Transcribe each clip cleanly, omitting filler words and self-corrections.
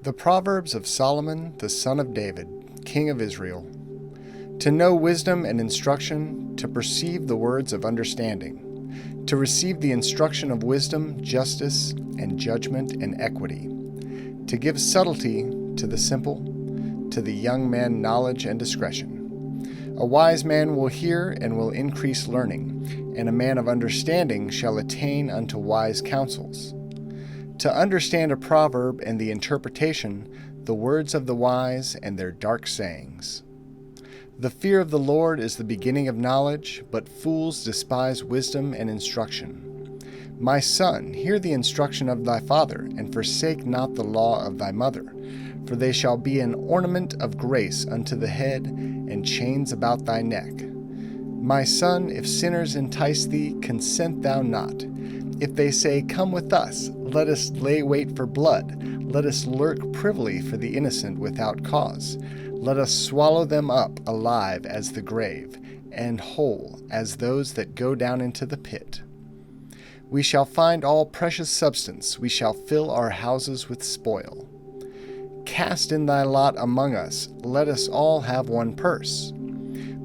The Proverbs of Solomon, the son of David, king of Israel. To know wisdom and instruction, to perceive the words of understanding, to receive the instruction of wisdom, justice, and judgment and equity, to give subtlety to the simple, to the young man knowledge and discretion. A wise man will hear and will increase learning, and a man of understanding shall attain unto wise counsels. To understand a proverb and the interpretation, the words of the wise and their dark sayings. The fear of the Lord is the beginning of knowledge, but fools despise wisdom and instruction. My son, hear the instruction of thy father, and forsake not the law of thy mother, for they shall be an ornament of grace unto the head, and chains about thy neck. My son, if sinners entice thee, consent thou not. If they say, Come with us, let us lay wait for blood, let us lurk privily for the innocent without cause. Let us swallow them up alive as the grave, and whole as those that go down into the pit. We shall find all precious substance, we shall fill our houses with spoil. Cast in thy lot among us, let us all have one purse.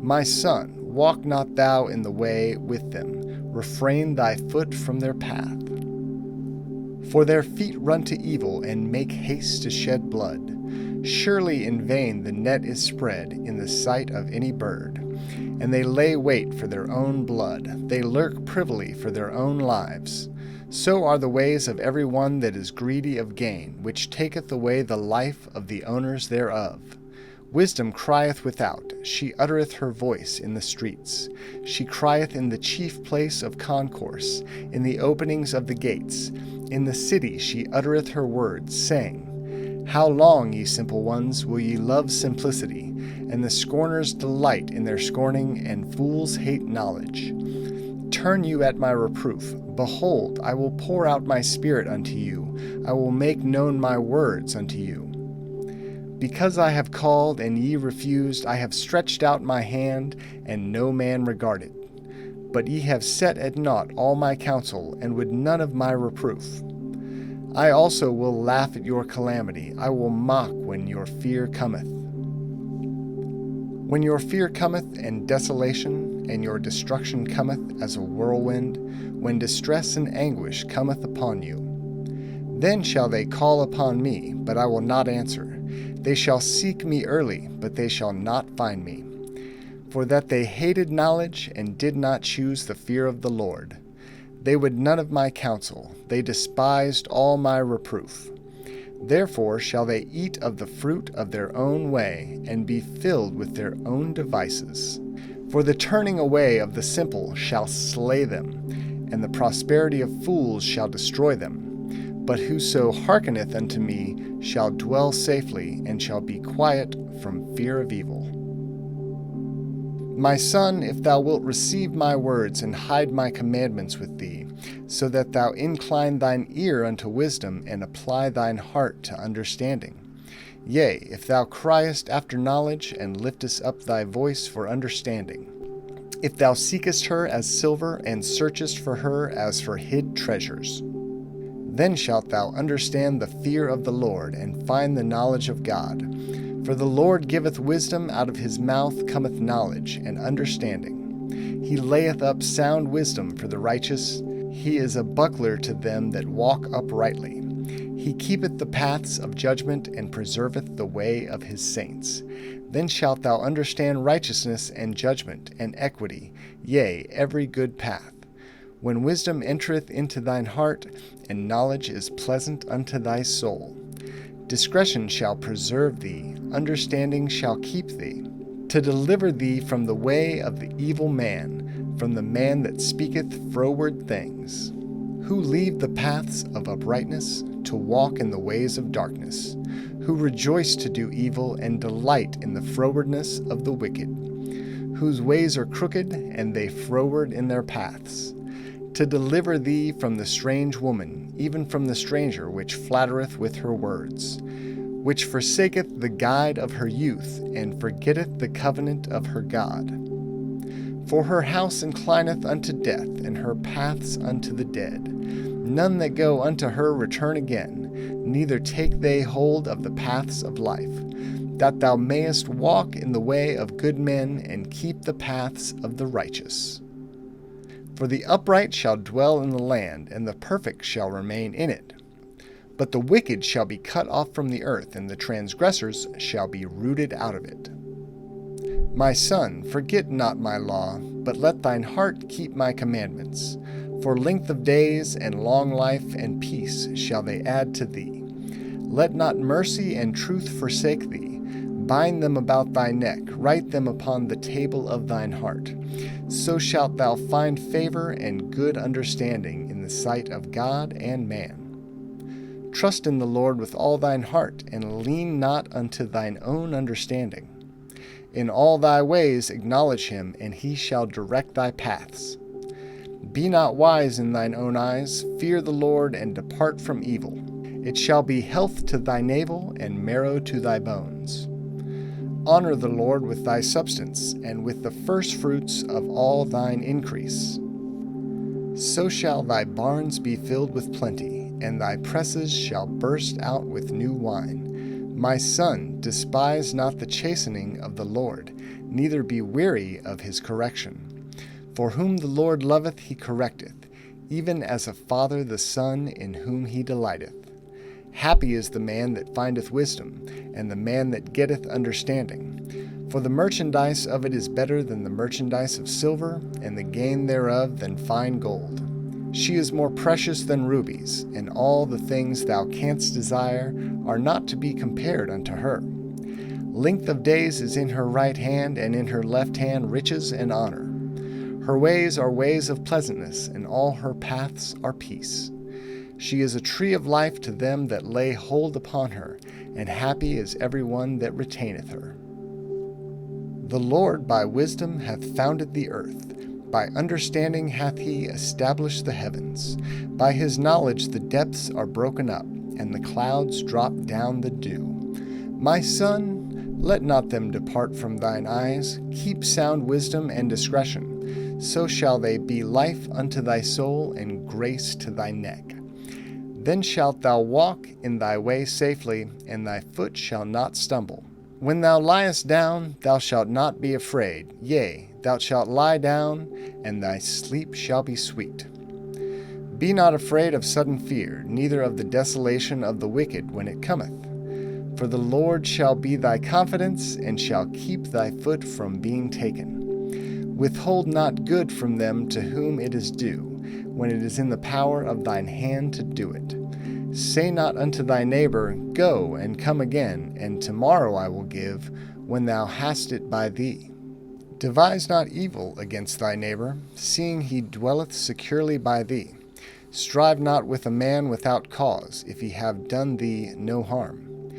My son, walk not thou in the way with them, refrain thy foot from their path. For their feet run to evil, and make haste to shed blood. Surely in vain the net is spread in the sight of any bird, and they lay wait for their own blood, they lurk privily for their own lives. So are the ways of every one that is greedy of gain, which taketh away the life of the owners thereof. Wisdom crieth without, she uttereth her voice in the streets. She crieth in the chief place of concourse, in the openings of the gates. In the city she uttereth her words, saying, How long, ye simple ones, will ye love simplicity? And the scorners delight in their scorning, and fools hate knowledge. Turn you at my reproof. Behold, I will pour out my spirit unto you. I will make known my words unto you. Because I have called, and ye refused, I have stretched out my hand, and no man regarded. But ye have set at naught all my counsel, and would none of my reproof. I also will laugh at your calamity. I will mock when your fear cometh. When your fear cometh, and desolation, and your destruction cometh as a whirlwind, when distress and anguish cometh upon you. Then shall they call upon me, but I will not answer. They shall seek me early, but they shall not find me. For that they hated knowledge, and did not choose the fear of the Lord. They would none of my counsel, they despised all my reproof. Therefore shall they eat of the fruit of their own way, and be filled with their own devices. For the turning away of the simple shall slay them, and the prosperity of fools shall destroy them. But whoso hearkeneth unto me shall dwell safely, and shall be quiet from fear of evil. My son, if thou wilt receive my words, and hide my commandments with thee, so that thou incline thine ear unto wisdom, and apply thine heart to understanding. Yea, if thou criest after knowledge, and liftest up thy voice for understanding. If thou seekest her as silver, and searchest for her as for hid treasures. Then shalt thou understand the fear of the Lord, and find the knowledge of God. For the Lord giveth wisdom, out of his mouth cometh knowledge and understanding. He layeth up sound wisdom for the righteous. He is a buckler to them that walk uprightly. He keepeth the paths of judgment, and preserveth the way of his saints. Then shalt thou understand righteousness and judgment and equity, yea, every good path. When wisdom entereth into thine heart, and knowledge is pleasant unto thy soul. Discretion shall preserve thee, understanding shall keep thee, to deliver thee from the way of the evil man, from the man that speaketh froward things, who leave the paths of uprightness, to walk in the ways of darkness, who rejoice to do evil, and delight in the frowardness of the wicked, whose ways are crooked, and they froward in their paths. To deliver thee from the strange woman, even from the stranger which flattereth with her words, which forsaketh the guide of her youth, and forgetteth the covenant of her God. For her house inclineth unto death, and her paths unto the dead. None that go unto her return again, neither take they hold of the paths of life, that thou mayest walk in the way of good men and keep the paths of the righteous. For the upright shall dwell in the land, and the perfect shall remain in it. But the wicked shall be cut off from the earth, and the transgressors shall be rooted out of it. My son, forget not my law, but let thine heart keep my commandments. For length of days and long life and peace shall they add to thee. Let not mercy and truth forsake thee. Bind them about thy neck, write them upon the table of thine heart. So shalt thou find favor and good understanding in the sight of God and man. Trust in the Lord with all thine heart, and lean not unto thine own understanding. In all thy ways acknowledge him, and he shall direct thy paths. Be not wise in thine own eyes, fear the Lord, and depart from evil. It shall be health to thy navel, and marrow to thy bones. Honor the Lord with thy substance, and with the firstfruits of all thine increase. So shall thy barns be filled with plenty, and thy presses shall burst out with new wine. My son, despise not the chastening of the Lord, neither be weary of his correction. For whom the Lord loveth he correcteth, even as a father the son in whom he delighteth. Happy is the man that findeth wisdom, and the man that getteth understanding. For the merchandise of it is better than the merchandise of silver, and the gain thereof than fine gold. She is more precious than rubies, and all the things thou canst desire are not to be compared unto her. Length of days is in her right hand, and in her left hand riches and honor. Her ways are ways of pleasantness, and all her paths are peace. She is a tree of life to them that lay hold upon her, and happy is every one that retaineth her. The Lord by wisdom hath founded the earth. By understanding hath he established the heavens. By his knowledge the depths are broken up, and the clouds drop down the dew. My son, let not them depart from thine eyes. Keep sound wisdom and discretion. So shall they be life unto thy soul, and grace to thy neck. Then shalt thou walk in thy way safely, and thy foot shall not stumble. When thou liest down, thou shalt not be afraid. Yea, thou shalt lie down, and thy sleep shall be sweet. Be not afraid of sudden fear, neither of the desolation of the wicked when it cometh. For the Lord shall be thy confidence, and shall keep thy foot from being taken. Withhold not good from them to whom it is due, when it is in the power of thine hand to do it. Say not unto thy neighbor, Go, and come again, and tomorrow I will give, when thou hast it by thee. Devise not evil against thy neighbor, seeing he dwelleth securely by thee. Strive not with a man without cause, if he have done thee no harm.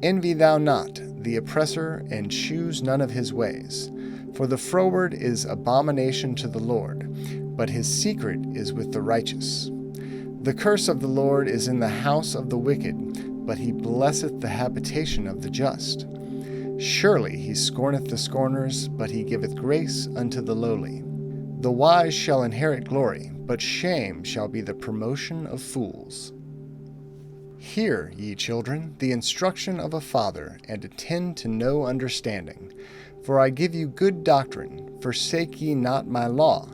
Envy thou not the oppressor, and choose none of his ways. For the froward is abomination to the Lord, but his secret is with the righteous. The curse of the Lord is in the house of the wicked, but he blesseth the habitation of the just. Surely he scorneth the scorners, but he giveth grace unto the lowly. The wise shall inherit glory, but shame shall be the promotion of fools. Hear, ye children, the instruction of a father, and attend to no understanding. For I give you good doctrine, forsake ye not my law.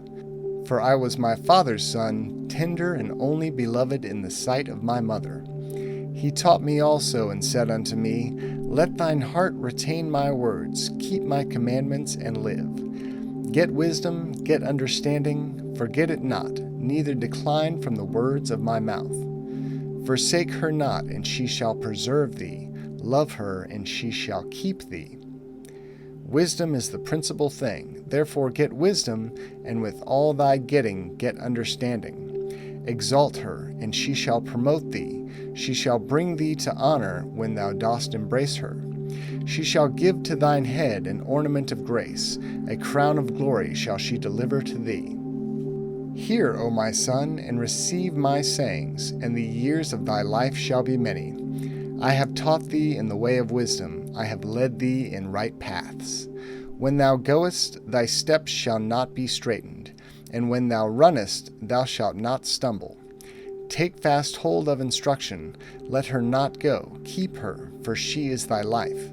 For I was my father's son, tender and only beloved in the sight of my mother. He taught me also, and said unto me, Let thine heart retain my words, keep my commandments, and live. Get wisdom, get understanding, forget it not, neither decline from the words of my mouth. Forsake her not, and she shall preserve thee. Love her, and she shall keep thee. Wisdom is the principal thing. Therefore get wisdom, and with all thy getting get understanding. Exalt her, and she shall promote thee. She shall bring thee to honor when thou dost embrace her. She shall give to thine head an ornament of grace. A crown of glory shall she deliver to thee. Hear, O my son, and receive my sayings, and the years of thy life shall be many. I have taught thee in the way of wisdom, I have led thee in right paths. When thou goest, thy steps shall not be straitened, and when thou runnest, thou shalt not stumble. Take fast hold of instruction, let her not go, keep her, for she is thy life.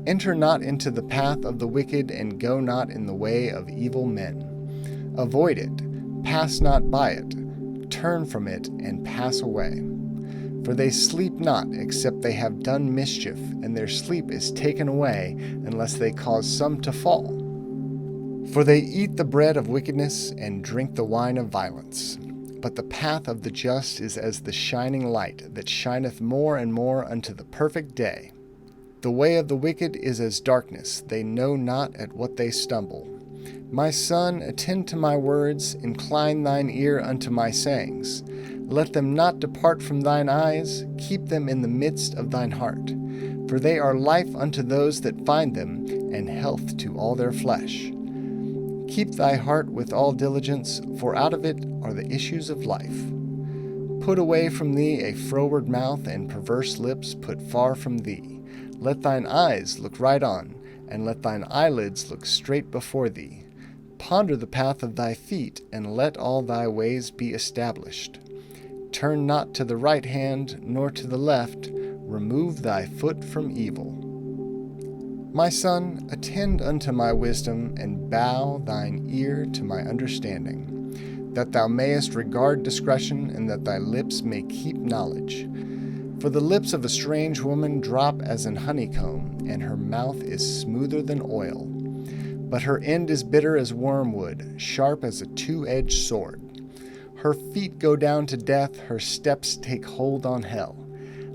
Enter not into the path of the wicked, and go not in the way of evil men. Avoid it, pass not by it, turn from it, and pass away. For they sleep not, except they have done mischief, and their sleep is taken away, unless they cause some to fall. For they eat the bread of wickedness, and drink the wine of violence. But the path of the just is as the shining light, that shineth more and more unto the perfect day. The way of the wicked is as darkness, they know not at what they stumble. My son, attend to my words, incline thine ear unto my sayings. Let them not depart from thine eyes, keep them in the midst of thine heart. For they are life unto those that find them, and health to all their flesh. Keep thy heart with all diligence, for out of it are the issues of life. Put away from thee a froward mouth, and perverse lips put far from thee. Let thine eyes look right on, and let thine eyelids look straight before thee. Ponder the path of thy feet, and let all thy ways be established. Turn not to the right hand, nor to the left. Remove thy foot from evil. My son, attend unto my wisdom, and bow thine ear to my understanding, that thou mayest regard discretion, and that thy lips may keep knowledge. For the lips of a strange woman drop as an honeycomb, and her mouth is smoother than oil. But her end is bitter as wormwood, sharp as a two-edged sword. Her feet go down to death, her steps take hold on hell.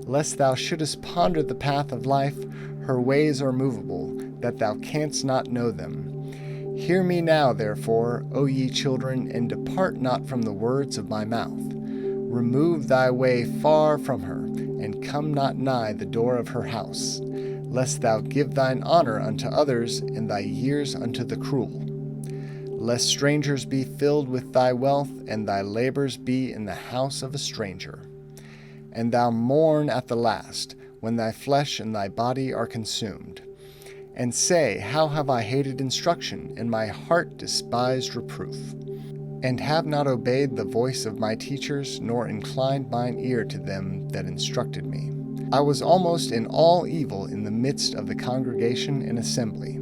Lest thou shouldest ponder the path of life, her ways are movable, that thou canst not know them. Hear me now, therefore, O ye children, and depart not from the words of my mouth. Remove thy way far from her, and come not nigh the door of her house, lest thou give thine honor unto others, and thy years unto the cruel. Lest strangers be filled with thy wealth, and thy labors be in the house of a stranger. And thou mourn at the last, when thy flesh and thy body are consumed. And say, How have I hated instruction, and my heart despised reproof? And have not obeyed the voice of my teachers, nor inclined mine ear to them that instructed me. I was almost in all evil in the midst of the congregation and assembly.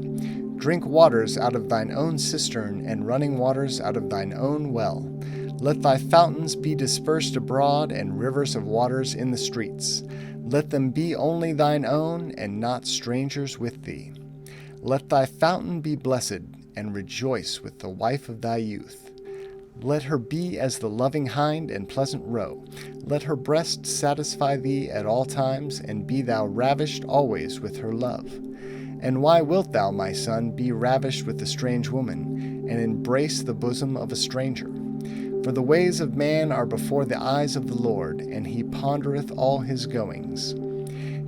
Drink waters out of thine own cistern, and running waters out of thine own well. Let thy fountains be dispersed abroad, and rivers of waters in the streets. Let them be only thine own, and not strangers with thee. Let thy fountain be blessed, and rejoice with the wife of thy youth. Let her be as the loving hind and pleasant roe. Let her breast satisfy thee at all times, and be thou ravished always with her love. And why wilt thou, my son, be ravished with a strange woman, and embrace the bosom of a stranger? For the ways of man are before the eyes of the Lord, and he pondereth all his goings.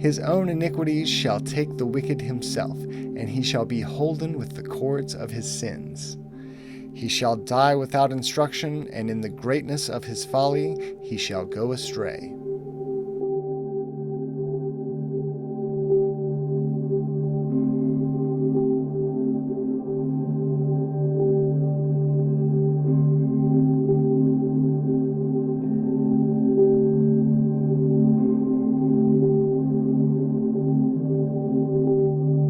His own iniquities shall take the wicked himself, and he shall be holden with the cords of his sins. He shall die without instruction, and in the greatness of his folly he shall go astray.